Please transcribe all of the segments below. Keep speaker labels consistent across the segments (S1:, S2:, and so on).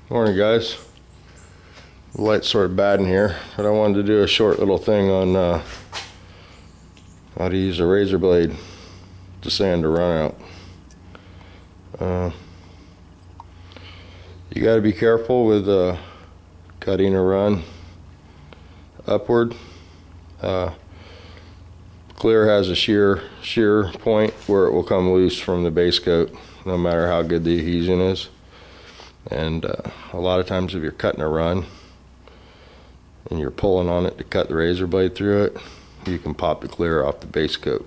S1: Morning, guys. The light's sort of bad in here, but I wanted to do a short little thing on how to use a razor blade to sand a run out. You got to be careful with cutting a run upward. Clear has a shear point where it will come loose from the base coat, no matter how good the adhesion is. And a lot of times if you're cutting a run and you're pulling on it to cut the razor blade through it, you can pop the clear off the base coat.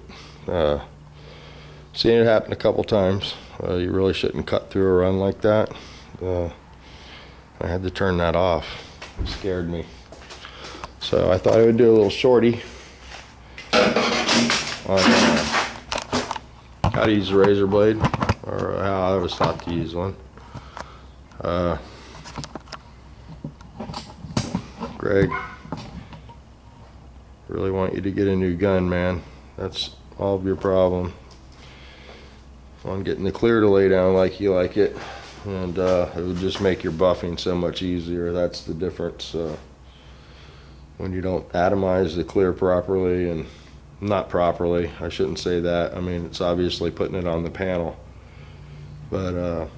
S1: Seen it happen a couple times. You really shouldn't cut through a run like that. I had to turn that off. It scared me. So I thought I would do a little shorty on how to use a razor blade, or how I was taught to use one. Greg, really want you to get a new gun, man. That's all of your problem. On getting the clear to lay down like you like it, and it would just make your buffing so much easier. That's the difference when you don't atomize the clear properly, and not properly, I shouldn't say that. I mean, it's obviously putting it on the panel, but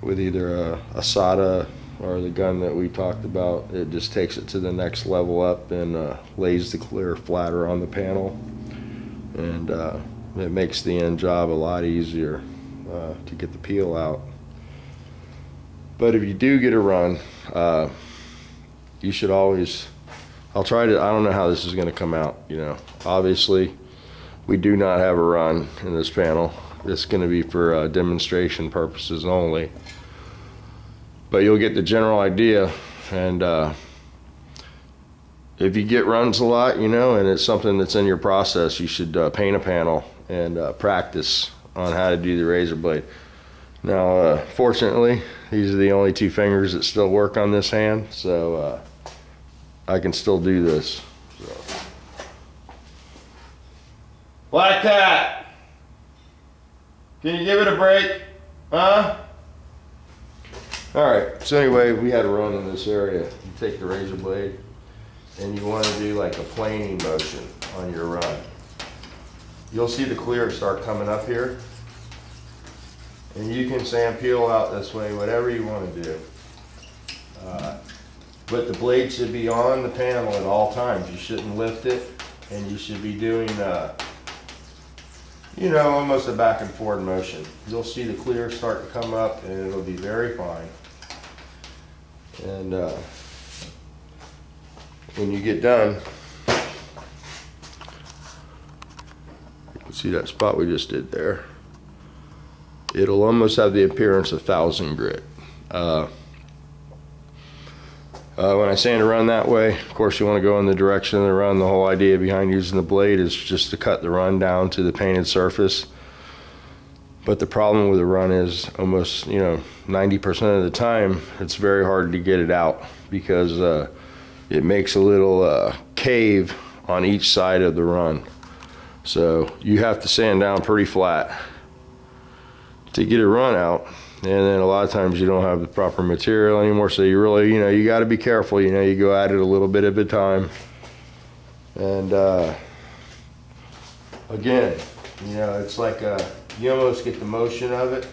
S1: with either a SATA or the gun that we talked about, it just takes it to the next level up and lays the clear flatter on the panel, and it makes the end job a lot easier to get the peel out. But if you do get a run, you should always, I don't know how this is going to come out, you know. Obviously, we do not have a run in this panel. It's going to be for demonstration purposes only. But you'll get the general idea, and if you get runs a lot, you know, and it's something that's in your process, you should paint a panel and practice on how to do the razor blade. Now, fortunately, these are the only two fingers that still work on this hand, so I can still do this. So. Black Cat, can you give it a break? Huh? Alright, so anyway, we had a run in this area. You take the razor blade and you want to do like a planing motion on your run. You'll see the clear start coming up here. And you can sand peel out this way, whatever you want to do. But the blade should be on the panel at all times. You shouldn't lift it, and you should be doing, you know, almost a back and forward motion. You'll see the clear start to come up, and it'll be very fine. And when you get done, you can see that spot we just did there. It'll almost have the appearance of 1000 grit. When I sand a run that way, of course you want to go in the direction of the run. The whole idea behind using the blade is just to cut the run down to the painted surface. But the problem with the run is almost, you know, 90% of the time it's very hard to get it out, because it makes a little cave on each side of the run. So you have to sand down pretty flat to get a run out. And then a lot of times you don't have the proper material anymore, so you really, you know, you got to be careful. You know, you go at it a little bit at a time. And again, you know, it's like you almost get the motion of it.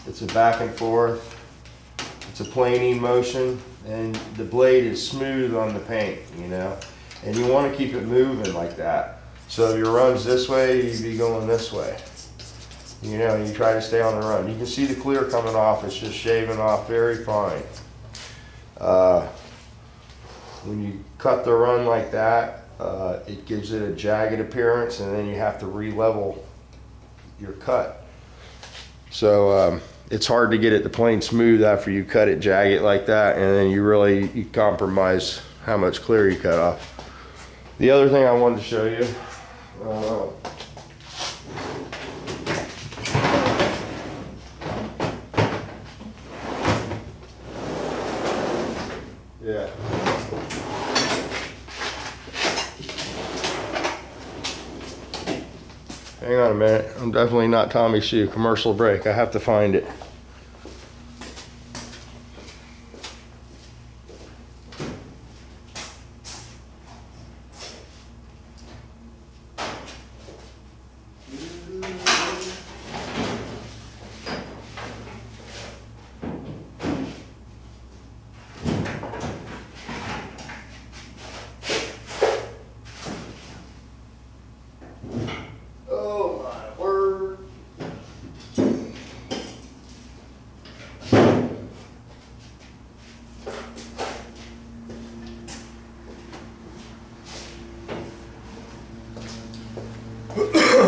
S1: It's a back and forth. It's a planing motion, and the blade is smooth on the paint, you know. And you want to keep it moving like that. So if your run's this way, you'd be going this way. You know, you try to stay on the run. You can see the clear coming off. It's just shaving off very fine. When you cut the run like that, it gives it a jagged appearance, and then you have to re-level your cut. So it's hard to get it to plane smooth after you cut it jagged like that, and then you compromise how much clear you cut off. The other thing I wanted to show you, yeah. Hang on a minute. I'm definitely not Tommy Shoe. Commercial break. I have to find it.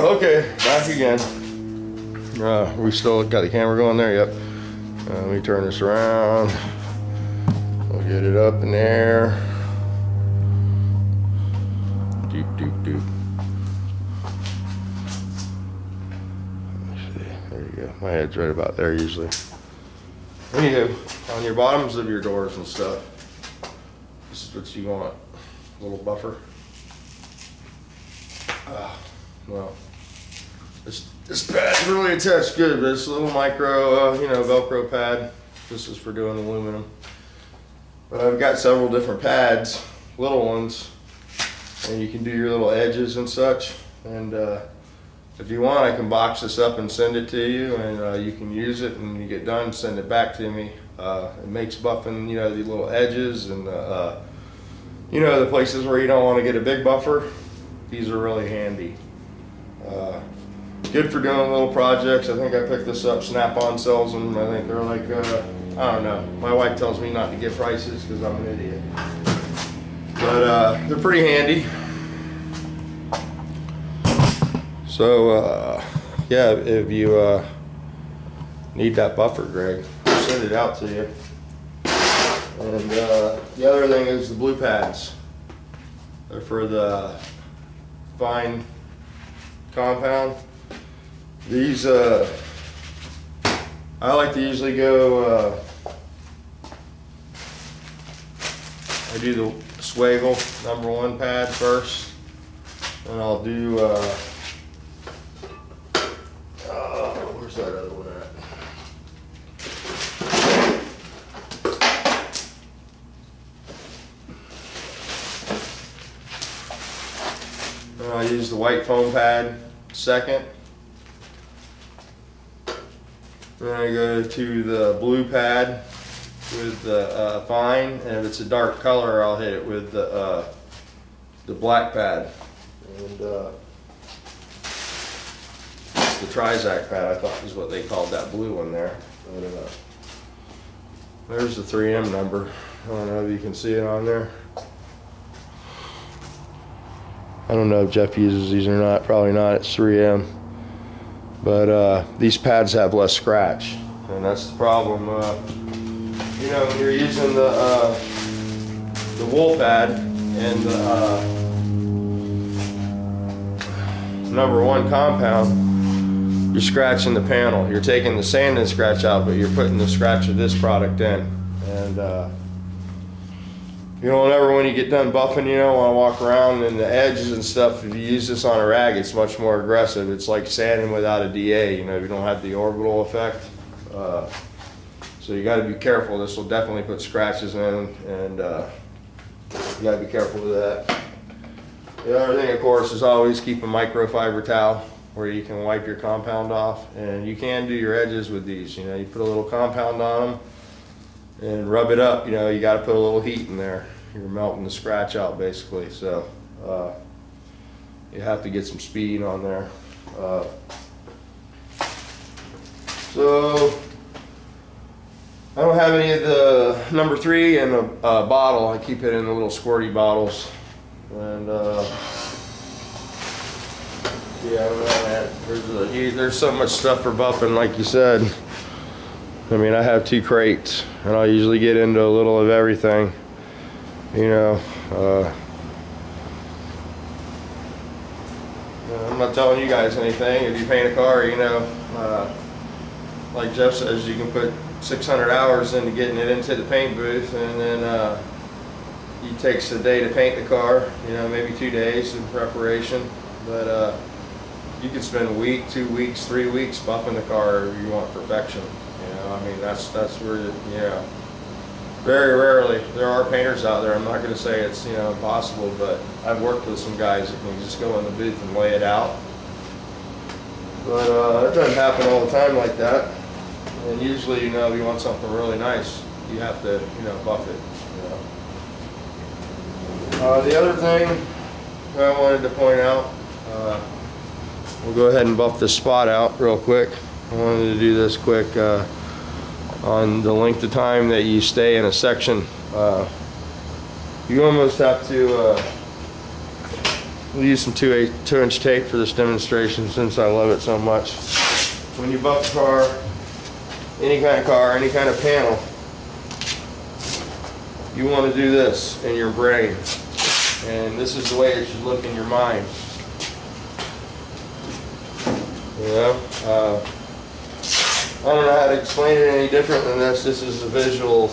S1: Okay, back again. We still got the camera going there? Yep. Let me turn this around. We'll get it up in the air. Doop, doop, doop. There you go. My head's right about there usually. Anywho, on your bottoms of your doors and stuff, this is what you want. A little buffer. Well, this pad's really attached good, but it's a little micro, Velcro pad. This is for doing aluminum. But I've got several different pads, little ones, and you can do your little edges and such. And if you want, I can box this up and send it to you, and you can use it, and when you get done, send it back to me. It makes buffing, the little edges and the places where you don't want to get a big buffer. These are really handy. Good for doing little projects. I think I picked this up. Snap-on sells them. I think they're like, I don't know. My wife tells me not to get prices because I'm an idiot. But they're pretty handy. So, yeah, if you need that buffer, Greg, I'll send it out to you. And the other thing is the blue pads. They're for the fine compound. These, I like to usually go, I do the Swagel #1 pad first, and I'll do, where's that other one at? I use the white foam pad second. Then I go to the blue pad with the fine, and if it's a dark color, I'll hit it with the black pad. And it's the Trizac pad, I thought is what they called that blue one there. But, there's the 3M number. I don't know if you can see it on there. I don't know if Jeff uses these or not. Probably not. It's 3M. But these pads have less scratch, and that's the problem. When you're using the wool pad and the #1 compound, you're scratching the panel. You're taking the sand and scratch out, but you're putting the scratch of this product in. And you don't ever, when you get done buffing, want to walk around and the edges and stuff. If you use this on a rag, it's much more aggressive. It's like sanding without a DA. You don't have the orbital effect. So you got to be careful. This will definitely put scratches in, and you got to be careful with that. The other thing, of course, is always keep a microfiber towel where you can wipe your compound off, and you can do your edges with these. You put a little compound on them and rub it up. You got to put a little heat in there. You're melting the scratch out basically. So you have to get some speed on there. So I don't have any of the #3 in a bottle. I keep it in the little squirty bottles. And yeah, I don't know, man. There's so much stuff for buffing, like you said. I mean, I have 2 crates, and I'll usually get into a little of everything. I'm not telling you guys anything. If you paint a car, like Jeff says, you can put 600 hours into getting it into the paint booth, and then it takes a day to paint the car, maybe 2 days in preparation. But you can spend a week, 2 weeks, 3 weeks buffing the car if you want perfection. I mean, that's where, very rarely. There are painters out there. I'm not going to say it's, impossible, but I've worked with some guys that can just go in the booth and lay it out. But it doesn't happen all the time like that. And usually, if you want something really nice, you have to, buff it. The other thing I wanted to point out, we'll go ahead and buff this spot out real quick. I wanted to do this quick. on the length of time that you stay in a section. You almost have to we'll use some 2-inch tape for this demonstration since I love it so much. When you buff a car, any kind of panel, you want to do this in your brain, and this is the way it should look in your mind. You know, I don't know how to explain it any different than this. This is a visual,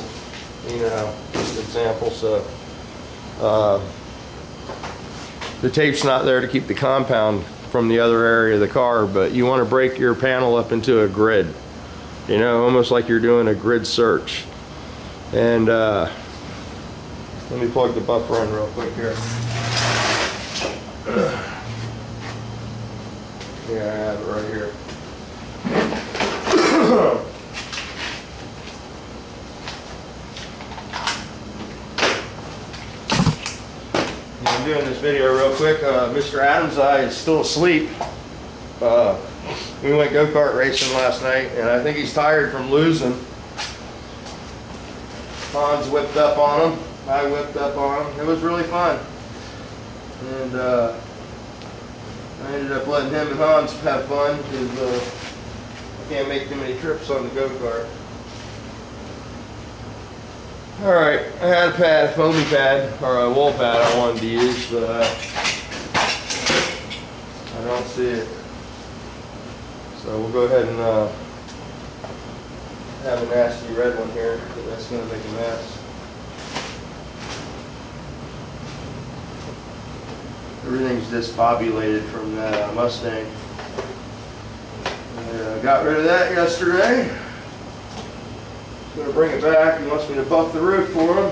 S1: you know, example. So the tape's not there to keep the compound from the other area of the car, but you want to break your panel up into a grid, you know, almost like you're doing a grid search. And let me plug the buffer in real quick here. Yeah, I have it right here. I'm doing this video real quick. Mr. Adam's eye is still asleep. We went go-kart racing last night, and I think he's tired from losing. Hans whipped up on him. I whipped up on him. It was really fun. And I ended up letting him and Hans have fun because I can't make too many trips on the go-kart. Alright, I had a pad, a foamy pad, or a wool pad I wanted to use, but I don't see it. So we'll go ahead and have a nasty red one here, but that's going to make a mess. Everything's discombobulated from that Mustang. I got rid of that yesterday. Gonna bring it back. He wants me to buff the roof for him.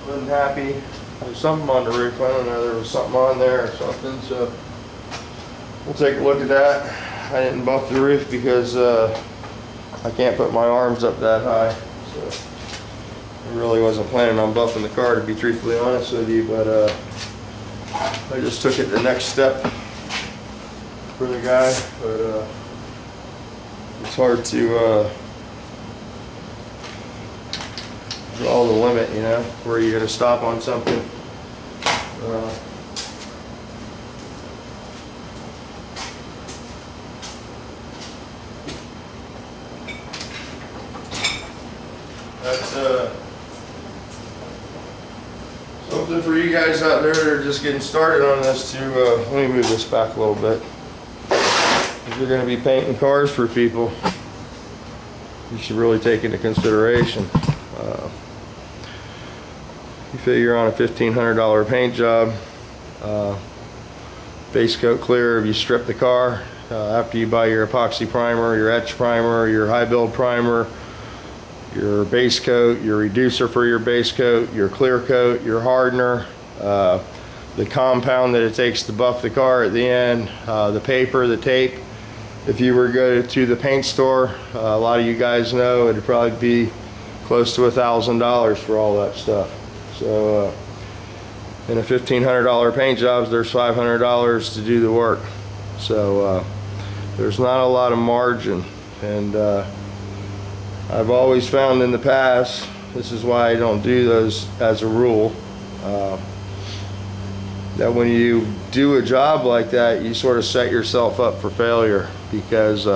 S1: Wasn't happy. There's something on the roof. I don't know. There was something on there or something. So we'll take a look at that. I didn't buff the roof because I can't put my arms up that high. So I really wasn't planning on buffing the car, to be truthfully honest with you. But I just took it the next step for the guy. But it's hard to draw the limit, you know, where you're going to stop on something. That's something for you guys out there that are just getting started on this to, let me move this back a little bit. If you're going to be painting cars for people, you should really take into consideration. You figure on a $1,500 paint job, base coat clear, if you strip the car, after you buy your epoxy primer, your etch primer, your high build primer, your base coat, your reducer for your base coat, your clear coat, your hardener, the compound that it takes to buff the car at the end, the paper, the tape. If you were to go to the paint store, a lot of you guys know it'd probably be close to $1,000 for all that stuff. So in a $1,500 paint job, there's $500 to do the work. So there's not a lot of margin, and I've always found in the past, this is why I don't do those as a rule, that when you do a job like that, you sort of set yourself up for failure, because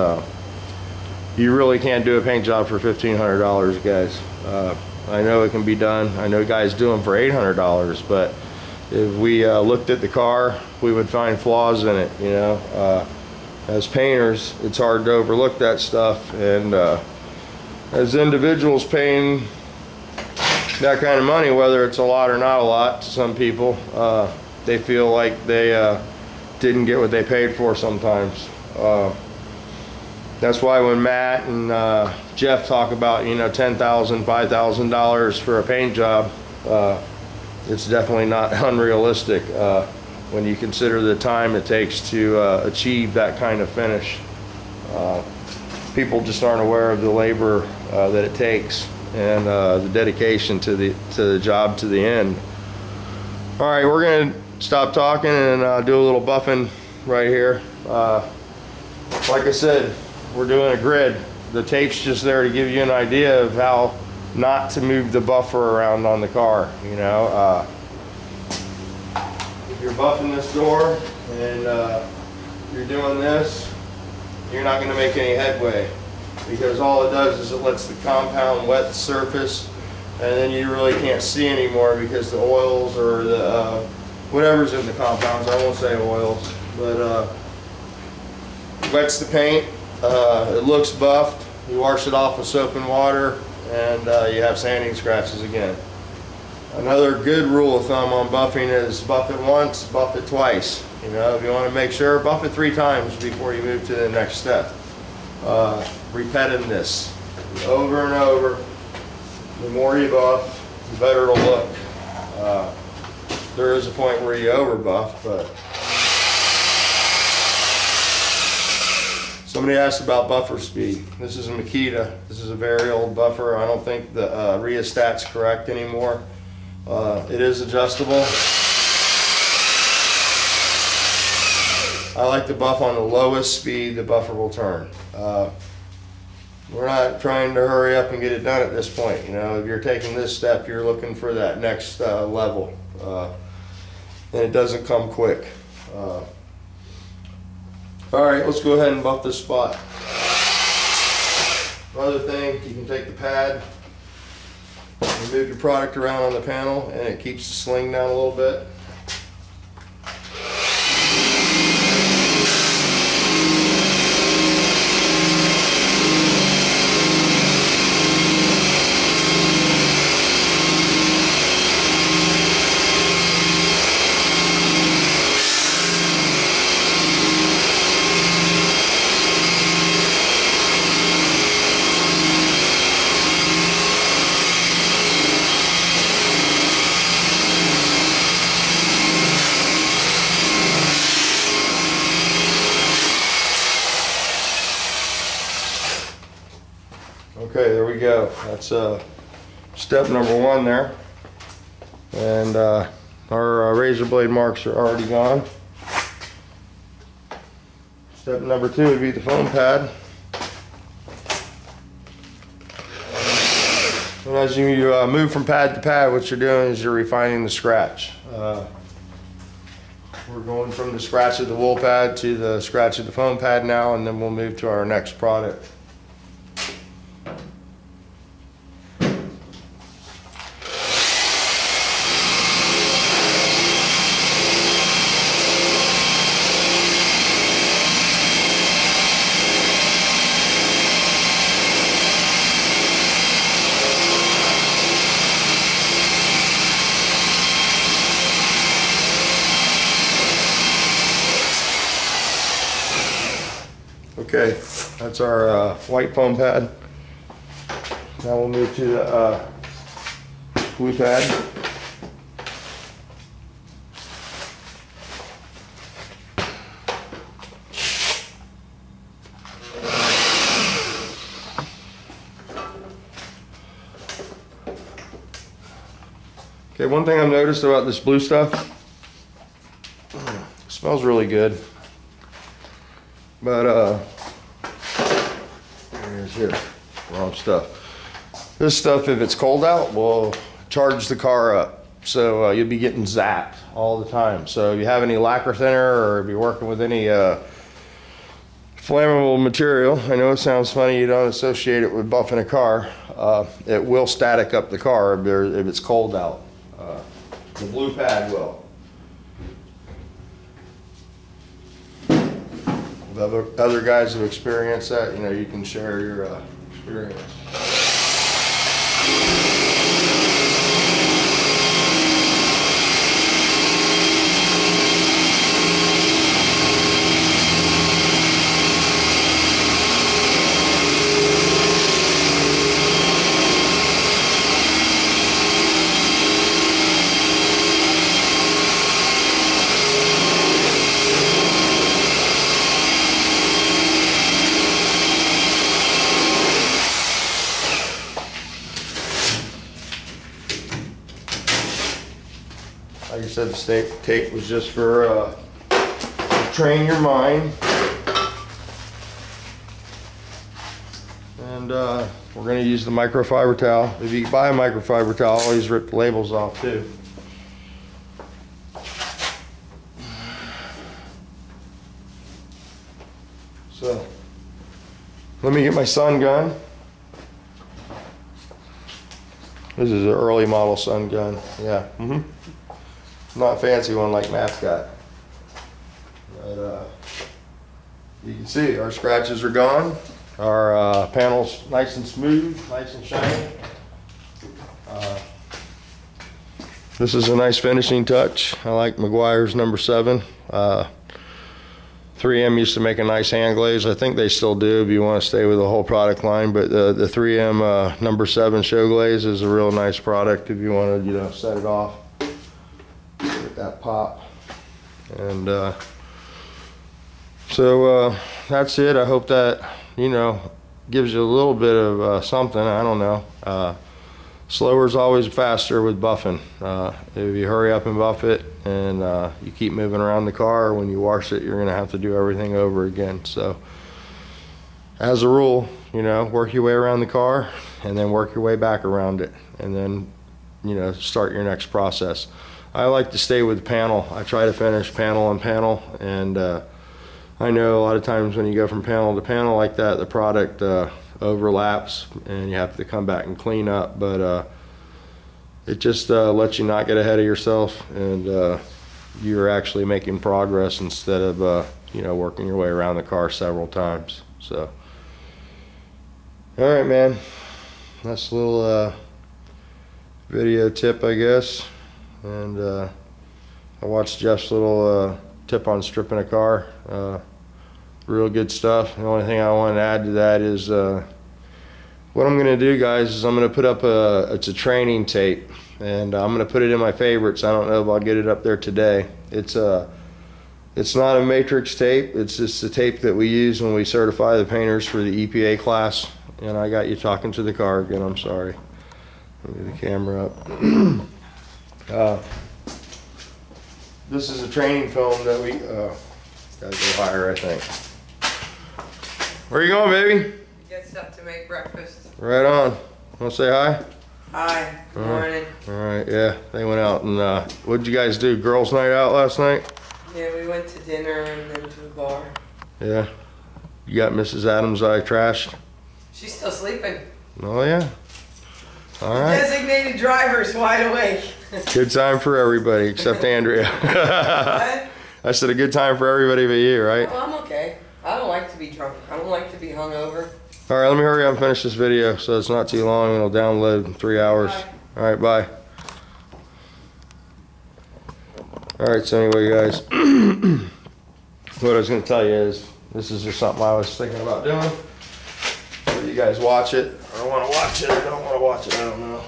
S1: you really can't do a paint job for $1,500, guys. I know it can be done. I know guys do them for $800, but if we looked at the car, we would find flaws in it, you know. As painters, it's hard to overlook that stuff, and as individuals paying that kind of money, whether it's a lot or not a lot to some people, they feel like they didn't get what they paid for sometimes. That's why when Matt and Jeff talk about, you know, $10,000, $5,000 for a paint job, it's definitely not unrealistic when you consider the time it takes to achieve that kind of finish. People just aren't aware of the labor that it takes, and the dedication to the job to the end. All right, we're gonna stop talking and do a little buffing right here. Like I said, we're doing a grid. the tape's just there to give you an idea of how not to move the buffer around on the car. You know, if you're buffing this door and you're doing this, you're not going to make any headway, because all it does is it lets the compound wet the surface, and then you really can't see anymore because the oils or the whatever's in the compounds, I won't say oils, but wets the paint. It looks buffed. You wash it off with soap and water, and you have sanding scratches again. Another good rule of thumb on buffing is buff it once, buff it twice. You know, if you want to make sure, buff it 3 times before you move to the next step. Repetitiveness, over and over. The more you buff, the better it'll look. There is a point where you over buff, but somebody asked about buffer speed. This is a Makita. This is a very old buffer. I don't think the rheostat's correct anymore. It is adjustable. I like to buff on the lowest speed the buffer will turn. We're not trying to hurry up and get it done at this point. You know, if you're taking this step, you're looking for that next level, and it doesn't come quick. All right, let's go ahead and buff this spot. Another thing, you can take the pad and move your product around on the panel, and it keeps the sling down a little bit. Okay, there we go. That's step number 1 there. And our razor blade marks are already gone. Step number 2 would be the foam pad. And as you move from pad to pad, what you're doing is you're refining the scratch. We're going from the scratch of the wool pad to the scratch of the foam pad now, and then we'll move to our next product. Okay, that's our white foam pad. Now we'll move to the blue pad. Okay, one thing I've noticed about this blue stuff, it smells really good. But here, wrong stuff. This stuff, if it's cold out, will charge the car up. So you'll be getting zapped all the time. So if you have any lacquer thinner, or if you're working with any flammable material, I know it sounds funny, you don't associate it with buffing a car. It will static up the car if it's cold out. The blue pad will. Other guys who experience that, you know, you can share your experience. Like I said, the tape was just for to train your mind. And we're going to use the microfiber towel. If you buy a microfiber towel, always rip the labels off too. So let me get my sun gun. This is an early model sun gun. Yeah. Not a fancy one like Matt's got. But you can see our scratches are gone. Our panel's nice and smooth, nice and shiny. This is a nice finishing touch. I like Meguiar's number 7. 3M used to make a nice hand glaze. I think they still do if you want to stay with the whole product line. But the 3M number 7 show glaze is a real nice product if you want to, set it off. Get that pop. And so that's it. I hope that gives you a little bit of something. I don't know. Slower is always faster with buffing. If you hurry up and buff it and you keep moving around the car, when you wash it, you're going to have to do everything over again. So as a rule, work your way around the car and then work your way back around it, and then start your next process. I like to stay with the panel. I try to finish panel on panel, and I know a lot of times when you go from panel to panel like that, the product overlaps and you have to come back and clean up, but it just lets you not get ahead of yourself, and you're actually making progress instead of working your way around the car several times. So all right, man, that's a little video tip, I guess. And I watched Jeff's little tip on stripping a car. Real good stuff. The only thing I want to add to that is what I'm going to do, guys, is I'm going to put up it's a training tape, and I'm going to put it in my favorites. I don't know if I'll get it up there today. It's not a matrix tape. It's just the tape that we use when we certify the painters for the EPA class. And I got you talking to the car again. I'm sorry. Let me get the camera up. This is a training film that we gotta go higher, I think. Where you going, baby?
S2: Gets up to make breakfast.
S1: Right on. Want to say hi?
S2: Hi. Good morning.
S1: All right. Yeah, they went out and what did you guys do? Girls' night out last night?
S2: Yeah, we went to dinner and then to a bar.
S1: Yeah. You got Mrs. Adams' eye trashed?
S2: She's still sleeping.
S1: Oh yeah. All right.
S2: Designated driver's wide awake.
S1: Good time for everybody except Andrea.
S2: What?
S1: I said a good time for everybody but you, right?
S2: Well, I'm okay. I don't like to be drunk. I don't like to be hungover.
S1: All right, let me hurry up and finish this video so it's not too long. It'll download in 3 hours.
S2: Bye.
S1: All right, bye. All right, so anyway, guys, what I was going to tell you is this is just something I was thinking about doing. Whether you guys watch it or want to watch it or don't want to watch it, I don't know.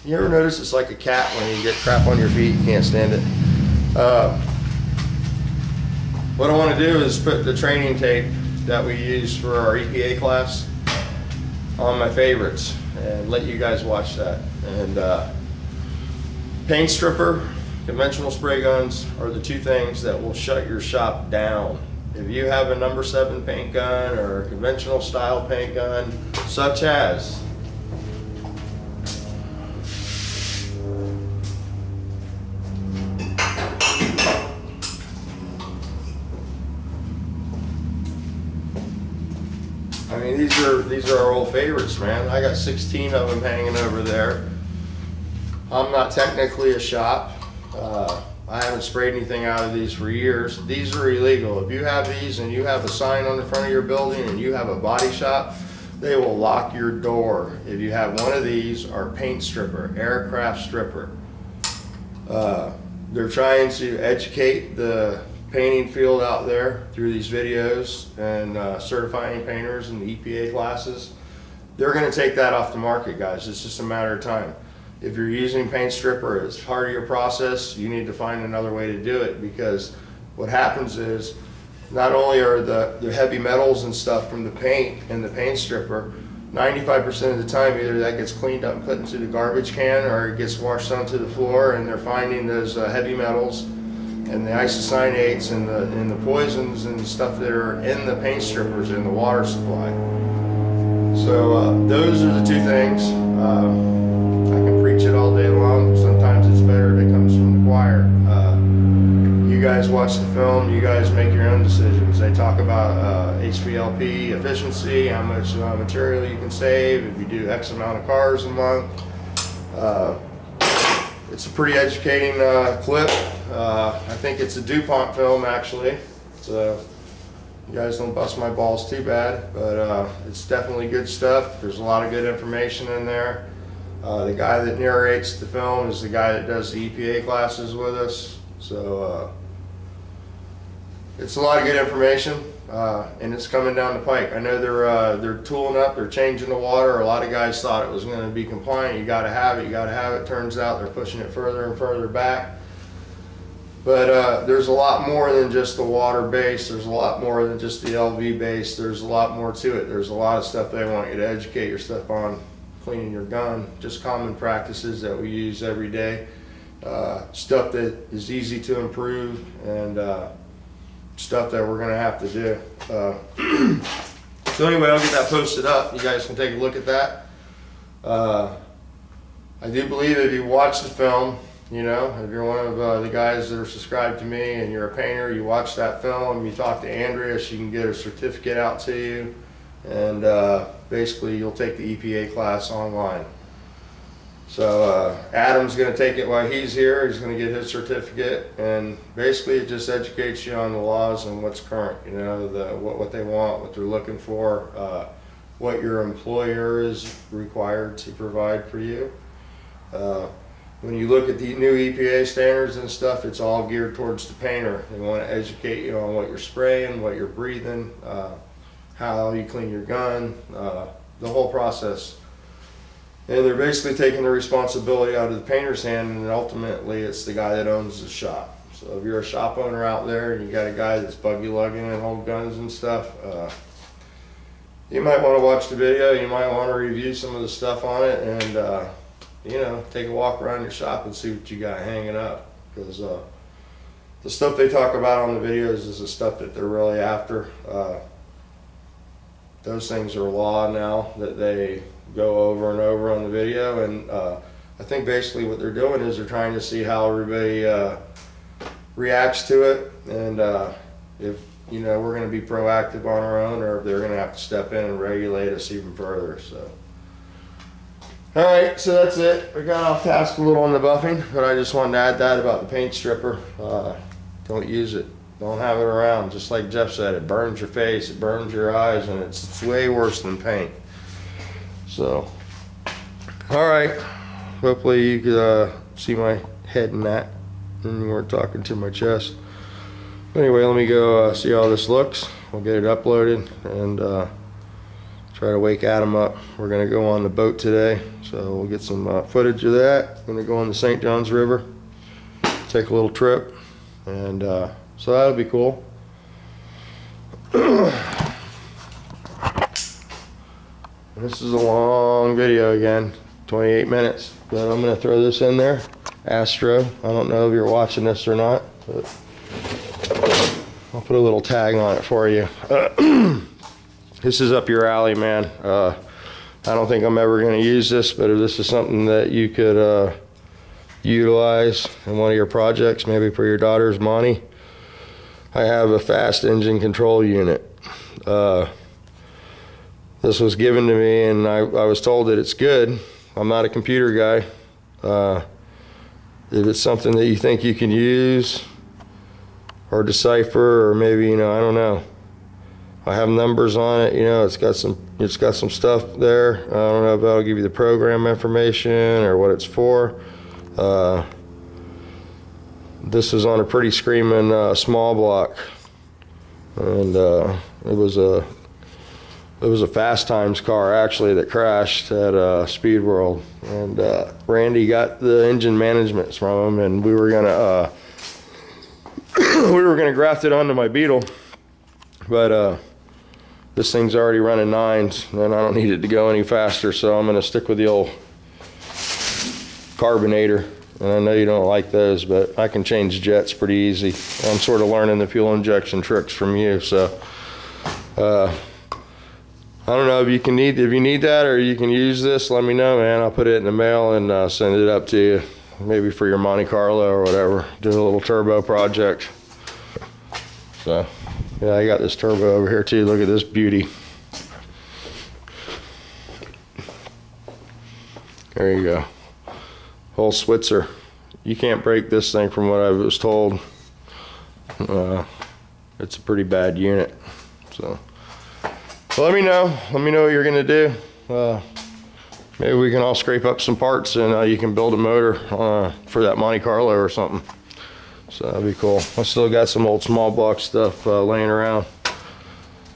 S1: You ever notice it's like a cat when you get crap on your feet, you can't stand it? What I want to do is put the training tape that we use for our EPA class on my favorites and let you guys watch that. And paint stripper, conventional spray guns are the two things that will shut your shop down. If you have a number 7 paint gun or a conventional style paint gun, such as these are our old favorites, man. I got 16 of them hanging over there. I'm not technically a shop. I haven't sprayed anything out of these for years. These are illegal. If you have these and you have a sign on the front of your building and you have a body shop, they will lock your door if you have one of these or paint stripper, aircraft stripper. They're trying to educate the painting field out there through these videos and certifying painters in the EPA classes. They're going to take that off the market, guys. It's just a matter of time. If you're using paint stripper as part of your process, you need to find another way to do it, because what happens is not only are the heavy metals and stuff from the paint and the paint stripper, 95% of the time either that gets cleaned up and put into the garbage can or it gets washed onto the floor, and they're finding those heavy metals and the isocyanates and the poisons and stuff that are in the paint strippers in the water supply. So those are the two things. I can preach it all day long. Sometimes it's better if it comes from the choir. You guys watch the film, you guys make your own decisions. They talk about HVLP efficiency, how much material you can save if you do X amount of cars a month. It's a pretty educating clip. I think it's a DuPont film actually, so you guys don't bust my balls too bad, but it's definitely good stuff. There's a lot of good information in there. The guy that narrates the film is the guy that does the EPA classes with us, so it's a lot of good information, and it's coming down the pike. I know they're tooling up, they're changing the water. A lot of guys thought it was going to be compliant. You got to have it, you got to have it. Turns out they're pushing it further and further back. But there's a lot more than just the water base. There's a lot more than just the LV base. There's a lot more to it. There's a lot of stuff they want you to educate yourself on. Cleaning your gun, just common practices that we use every day. Stuff that is easy to improve, and stuff that we're gonna have to do. So anyway, I'll get that posted up. You guys can take a look at that. I do believe if you watch the film, you know, if you're one of the guys that are subscribed to me and you're a painter, you watch that film, you talk to Andrea, she can get a certificate out to you, and basically you'll take the EPA class online. So Adam's going to take it while he's here. He's going to get his certificate, and basically it just educates you on the laws and what's current, you know, what they want, what they're looking for, what your employer is required to provide for you. When you look at the new EPA standards and stuff, it's all geared towards the painter. They want to educate you on what you're spraying, what you're breathing, how you clean your gun, the whole process. And they're basically taking the responsibility out of the painter's hand, and ultimately it's the guy that owns the shop. So if you're a shop owner out there and you got a guy that's buggy lugging and old guns and stuff, you might want to watch the video. You might want to review some of the stuff on it, and you know, take a walk around your shop and see what you got hanging up, because the stuff they talk about on the videos is the stuff that they're really after. Those things are law now that they go over and over on the video, and I think basically what they're doing is they're trying to see how everybody reacts to it, and if, you know, we're going to be proactive on our own, or if they're going to have to step in and regulate us even further. So alright, so that's it. We got off task a little on the buffing, but I just wanted to add that about the paint stripper. Don't use it. Don't have it around. Just like Jeff said, it burns your face, it burns your eyes, and it's way worse than paint. So, alright. Hopefully you could see my head in that, and you weren't talking to my chest. Anyway, let me go see how this looks. We'll get it uploaded and try to wake Adam up. We're going to go on the boat today, so we'll get some footage of that. I'm going to go on the St. Johns River, take a little trip, and so that'll be cool. This is a long video again, 28 minutes, but I'm going to throw this in there. Astro, I don't know if you're watching this or not, but I'll put a little tag on it for you. This is up your alley, man. I don't think I'm ever going to use this, but if this is something that you could utilize in one of your projects, maybe for your daughter's Monty, I have a fast engine control unit. This was given to me, and I was told that it's good. I'm not a computer guy. If it's something that you think you can use or decipher, or maybe, you know, I don't know. I have numbers on it, you know, it's got some stuff there. I don't know if that'll give you the program information or what it's for. This is on a pretty screaming small block, and it was a Fast Times car actually that crashed at Speed World, and Randy got the engine management from him, and we were gonna graft it onto my Beetle, but this thing's already running 9s, and I don't need it to go any faster, so I'm gonna stick with the old carbonator. And I know you don't like those, but I can change jets pretty easy. I'm sort of learning the fuel injection tricks from you, so I don't know if you need that or you can use this, let me know, man. I'll put it in the mail and send it up to you, maybe for your Monte Carlo or whatever. Do a little turbo project. So yeah, I got this turbo over here too. Look at this beauty. There you go. Whole Switzer. You can't break this thing from what I was told. It's a pretty bad unit. So let me know what you're gonna do. Maybe we can all scrape up some parts and you can build a motor for that Monte Carlo or something. So that'd be cool. I still got some old small block stuff laying around.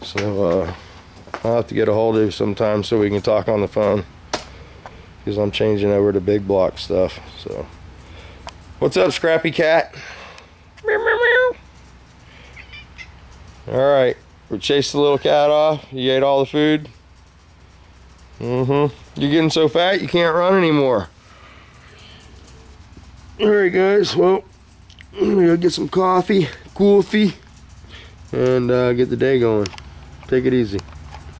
S1: So I'll have to get a hold of you sometime so we can talk on the phone, because I'm changing over to big block stuff. So what's up, Scrappy Cat? Meow, meow, meow. All right, we chased the little cat off. You ate all the food. You're getting so fat you can't run anymore. All right, guys. Well, I'm gonna go get some coffee, and get the day going. Take it easy.